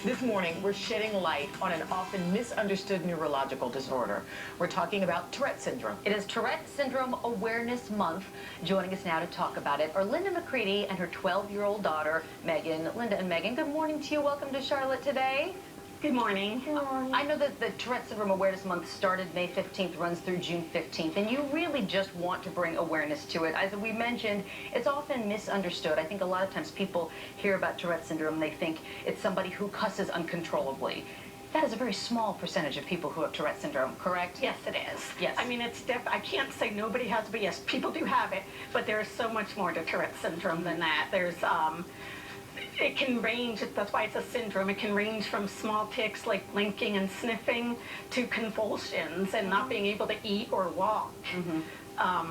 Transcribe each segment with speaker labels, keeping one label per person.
Speaker 1: This morning, we're shedding light on an often misunderstood neurological disorder. We're talking about Tourette's syndrome.
Speaker 2: It is Tourette's Syndrome Awareness Month. Joining us now to talk about it are Linda McCready and her 12-year-old daughter, Megan. Linda and Megan, good morning to you. Welcome to Charlotte today.
Speaker 3: Good morning.
Speaker 2: Good morning. I know that the Tourette's Syndrome Awareness Month started May 15th, runs through June 15th, and you really just want to bring awareness to it. As we mentioned, it's often misunderstood. I think a lot of times people hear about Tourette's Syndrome and they think it's somebody who cusses uncontrollably. That is a very small percentage of people who have Tourette's Syndrome, correct?
Speaker 3: Yes, it is.
Speaker 2: Yes.
Speaker 3: I mean, I can't say nobody has, but yes, people do have it, but there's so much more to Tourette's Syndrome than that. There's, it can range, that's why it's a syndrome, it can range from small tics like blinking and sniffing to convulsions and not being able to eat or walk.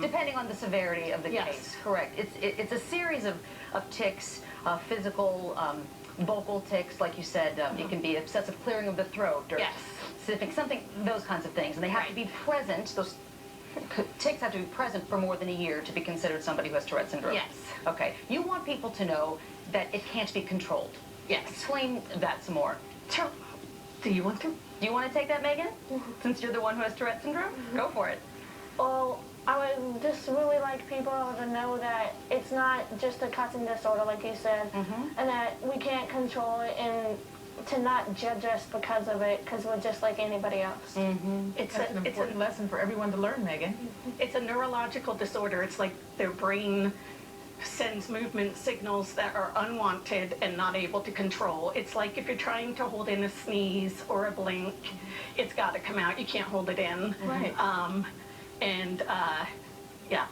Speaker 2: Depending on the severity of the case, correct. It's a series of tics, physical, vocal tics, like you said. It can be obsessive clearing of the throat or sniffing, something, those kinds of things. And they have to be present, those tics have to be present for more than a year to be considered somebody who has Tourette's Syndrome.
Speaker 3: Yes.
Speaker 2: Okay. You want people to know that it can't be controlled.
Speaker 3: Yes.
Speaker 2: Explain that some more.
Speaker 3: Sure. Do you want to?
Speaker 2: Do you want to take that, Megan? Since you're the one who has Tourette's Syndrome? Go for it.
Speaker 4: Well, I would just really like people to know that it's not just a cussing disorder, like you said, and that we can't control it, and to not judge us because of it, because we're just like anybody else.
Speaker 1: That's an important lesson for everyone to learn, Megan.
Speaker 3: It's a neurological disorder. It's like their brain sends movement signals that are unwanted and not able to control. It's like if you're trying to hold in a sneeze or a blink, it's got to come out. You can't hold it in.
Speaker 2: Right.
Speaker 3: Yeah.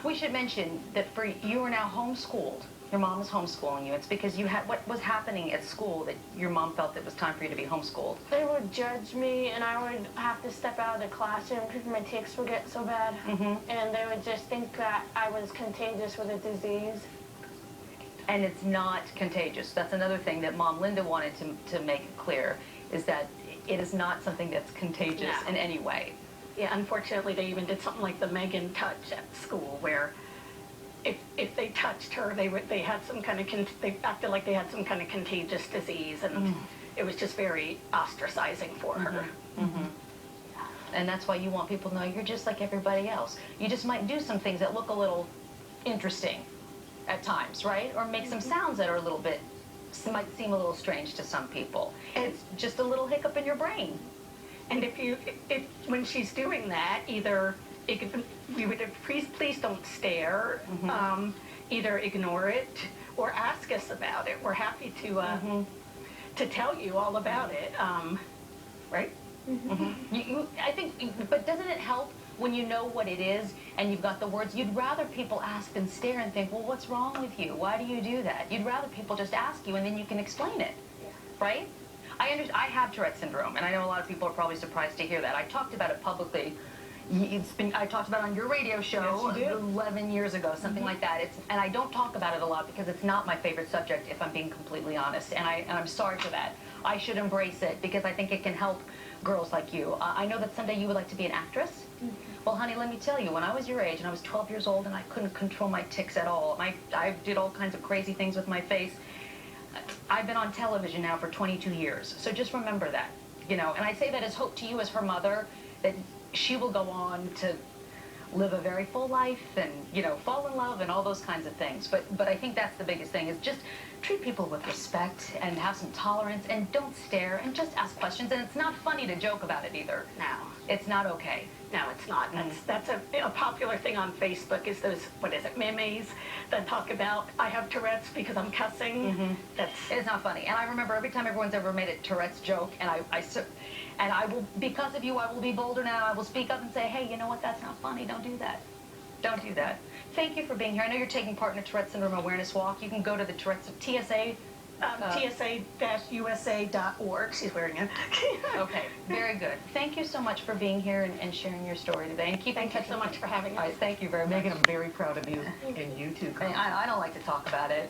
Speaker 2: We should mention that you are now homeschooled. Your mom is homeschooling you. It's because you had what was happening at school that your mom felt it was time for you to be homeschooled.
Speaker 4: They would judge me, and I would have to step out of the classroom because my tics would get so bad. And they would just think that I was contagious with a disease.
Speaker 2: And it's not contagious. That's another thing that Mom Linda wanted to make it clear, is that it is not something that's contagious in any way.
Speaker 3: Yeah, unfortunately, they even did something like the Megan touch at school, where if they touched her, they had some kind of they acted like they had some kind of contagious disease, and it was just very ostracizing for her.
Speaker 2: And that's why you want people to know you're just like everybody else. You just might do some things that look a little interesting at times, right? Or make some sounds that are a little bit, might seem a little strange to some people. And it's just a little hiccup in your brain.
Speaker 3: And when she's doing that, either we would please don't stare, either ignore it or ask us about it. We're happy to tell you all about it, right?
Speaker 2: I think, but doesn't it help when you know what it is and you've got the words? You'd rather people ask than stare and think, well, what's wrong with you? Why do you do that? You'd rather people just ask you and then you can explain it, right? I have Tourette's Syndrome, and I know a lot of people are probably surprised to hear that. I talked about it publicly. I talked about it on your radio show 11 years ago, something like that. And I don't talk about it a lot because it's not my favorite subject, if I'm being completely honest. And I'm sorry for that. I should embrace it because I think it can help girls like you. I know that someday you would like to be an actress. Well, honey, let me tell you, when I was your age and I was 12 years old and I couldn't control my tics at all, and I did all kinds of crazy things with my face. I've been on television now for 22 years, so just remember that, you know. And I say that as hope to you as her mother, that she will go on to live a very full life and, you know, fall in love and all those kinds of things. But I think that's the biggest thing, is just treat people with respect and have some tolerance and don't stare and just ask questions. And it's not funny to joke about it either.
Speaker 3: No.
Speaker 2: It's not okay.
Speaker 3: No, it's not. That's a popular thing on Facebook, is those, what is it, memes that talk about, I have Tourette's because I'm cussing.
Speaker 2: It's not funny. And I remember every time everyone's ever made a Tourette's joke, and I will, because of you, I will be bolder now. I will speak up and say, hey, you know what, that's not funny. Don't do that. Don't do that. Thank you for being here. I know you're taking part in a Tourette's Syndrome Awareness Walk. You can go to the Tourette's TSA.
Speaker 3: TSA-USA.org. She's wearing it.
Speaker 2: Okay, very good. Thank you so much for being here and sharing your story today. And keep in touch.
Speaker 3: Thank you so much for having us.
Speaker 2: All right, thank you very much.
Speaker 1: Megan, I'm very proud of you, and you too.
Speaker 2: I don't like to talk about it.